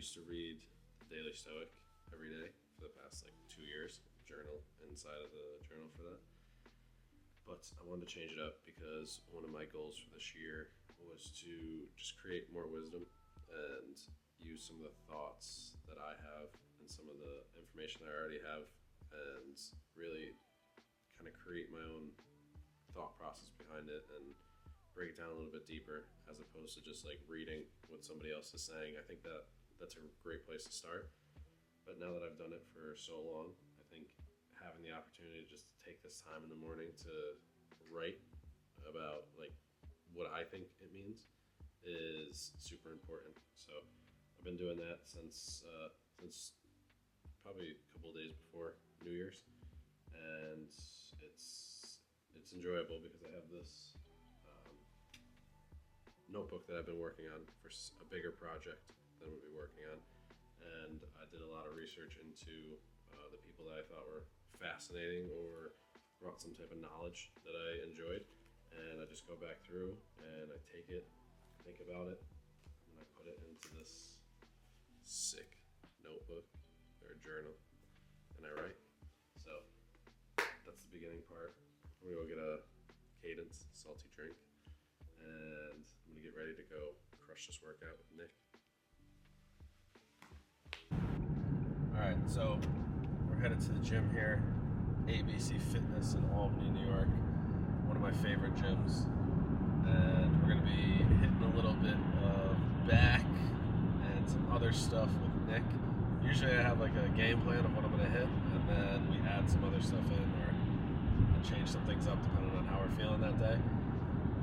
used to read Daily Stoic every day for the past like 2 years, journal inside of the journal for that. But I wanted to change it up because one of my goals for this year was to just create more wisdom and use some of the thoughts that I have and some of the information I already have and really kind of create my own thought process behind it and break it down a little bit deeper as opposed to just like reading what somebody else is saying. I think that that's a great place to start. But now that I've done it for so long, I think having the opportunity to just take this time in the morning to write about like what I think it means is super important. So I've been doing that since probably a couple of days before New Year's, and it's enjoyable because I have this notebook that I've been working on for a bigger project than we'll be working on, and I did a lot of research into the people that I thought were fascinating or brought some type of knowledge that I enjoyed, and I just go back through and I take it, think about it, and I put it into this sick notebook or journal, and I write. So that's the beginning part. I'm gonna go get a Cadence salty drink, and I'm gonna get ready to go crush this workout with Nick. All right, so we're headed to the gym here, ABC Fitness in Albany, New York, one of my favorite gyms, and we're gonna be hitting a little bit of back and some other stuff with Nick. Usually I have like a game plan of what I'm gonna hit, and then we add some other stuff in or change some things up depending on how we're feeling that day.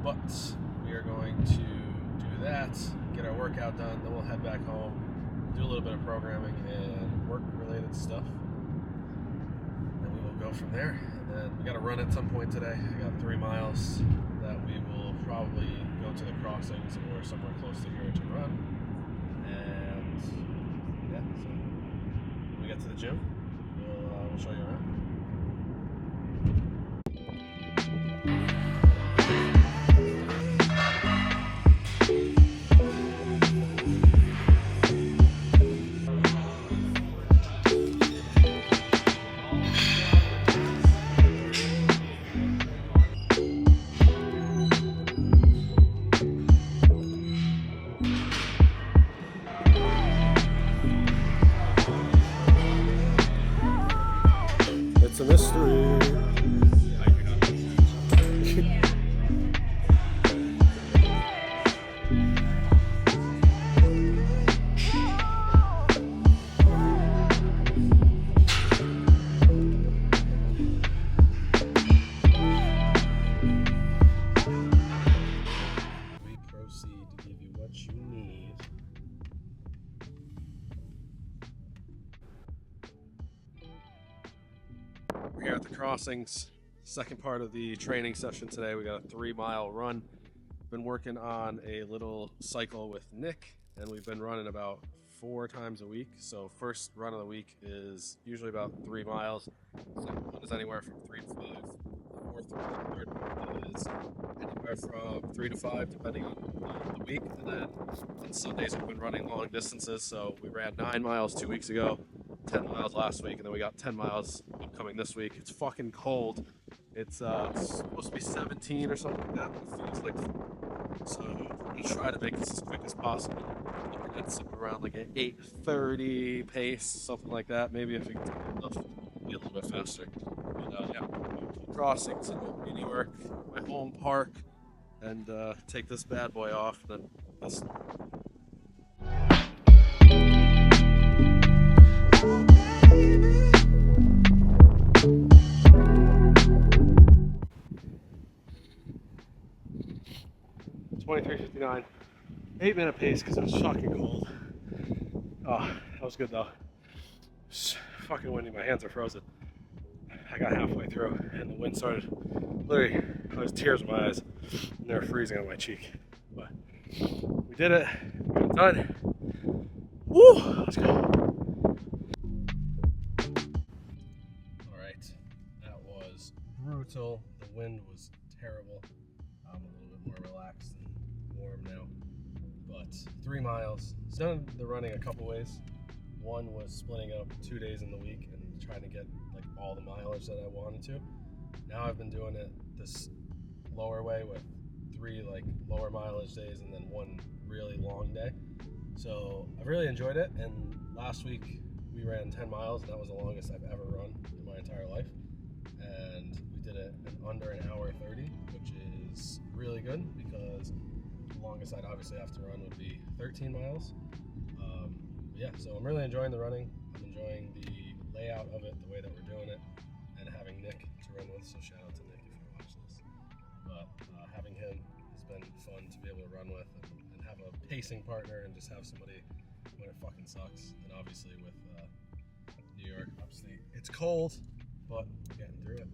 But we are going to do that, get our workout done, then we'll head back home, do a little bit of programming and work-related stuff. Then we will go from there. And then we got to run at some point today. I got 3 miles that we will probably go to the crossings or somewhere close to here to run. And yeah, so when we get to the gym, we'll show you around. It's a mystery. We proceed to give you what you need. We're here at the crossings, second part of the training session today. We got a 3-mile run. Been working on a little cycle with Nick, and we've been running about 4 times a week. So first run of the week is usually about 3 miles. Second one is anywhere from 3 to 5. Fourth one, third one is anywhere from 3 to 5, depending on the week. And then on Sundays we've been running long distances. So we ran 9 miles 2 weeks ago, 10 miles last week, and then we got 10 miles upcoming this week. It's fucking cold. It's supposed to be 17 or something like that, but it feels like 4. So I'm going to try to make this as quick as possible. Looking at something around like an 8:30 pace, something like that. Maybe if we can take it enough, be a little bit faster. But yeah, crossings in New York, my home park, and take this bad boy off. Then this. 23:59, 8-minute pace because it was fucking cold. Oh, that was good though. It's fucking windy, my hands are frozen. I got halfway through and the wind started, literally, there was tears in my eyes and they were freezing on my cheek. But we did it, we got it done. Woo, let's go. All right, that was brutal. The wind was terrible. I'm a little bit more relaxed and warm now, but at 3 miles. He's done the running a couple ways. One was splitting up 2 days in the week and trying to get like all the mileage that I wanted to. Now I've been doing it this lower way with 3 like lower mileage days and then 1 really long day. So I've really enjoyed it, and last week we ran 10 miles and that was the longest I've ever run in my entire life. And we did it in under an hour 30, which is really good because the longest I'd obviously have to run would be 13 miles. Yeah, so I'm really enjoying the running. I'm enjoying the layout of it, the way that we're doing it, and having Nick to run with. So shout out to Nick if you watch this. But having him has been fun to be able to run with and have a pacing partner and just have somebody when it fucking sucks. And obviously with New York upstate, it's cold, but we're getting through it.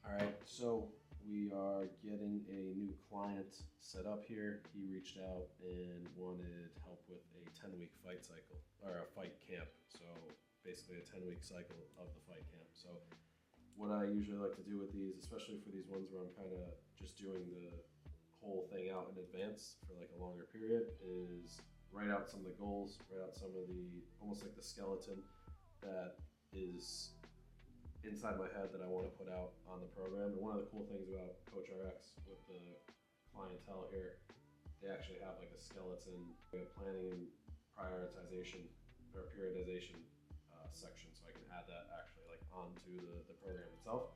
All right, so we are getting a new client set up here. He reached out and wanted help with a 10-week fight cycle, or a fight camp. So basically a 10-week cycle of the fight camp. So what I usually like to do with these, especially for these ones where I'm kind of just doing the whole thing out in advance for like a longer period, is write out some of the goals, write out some of the, almost like the skeleton that is inside my head that I want to put out on the program. And one of the cool things about Coach RX with the clientele here, they actually have like a skeleton planning and prioritization or periodization section, so I can add that actually like onto the program itself.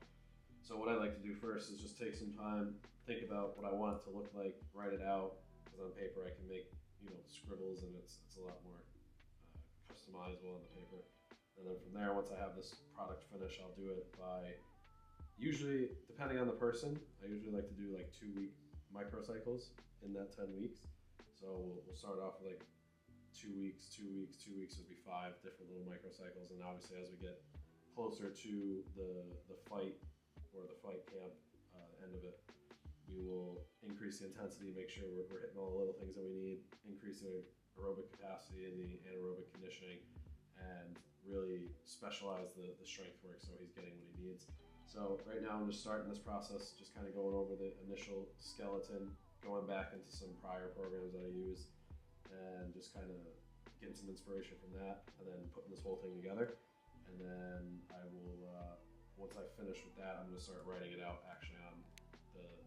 So what I like to do first is just take some time, think about what I want it to look like, write it out, because on paper I can make, you know, scribbles and it's a lot more customizable on the paper. And then from there, once I have this product finished, I'll do it by, usually, depending on the person, I usually like to do like 2-week microcycles in that 10 weeks. So we'll start off with like 2 weeks, 2 weeks, 2 weeks would be 5 different little microcycles. And obviously as we get closer to the fight or the fight camp, end of it, we will increase the intensity, make sure we're hitting all the little things that we need, increase the aerobic capacity and the anaerobic conditioning, and really specialize the strength work so he's getting what he needs. So right now I'm just starting this process, just kind of going over the initial skeleton, going back into some prior programs that I use, and just kind of getting some inspiration from that, and then putting this whole thing together. And then I will, once I finish with that, I'm going to start writing it out actually on the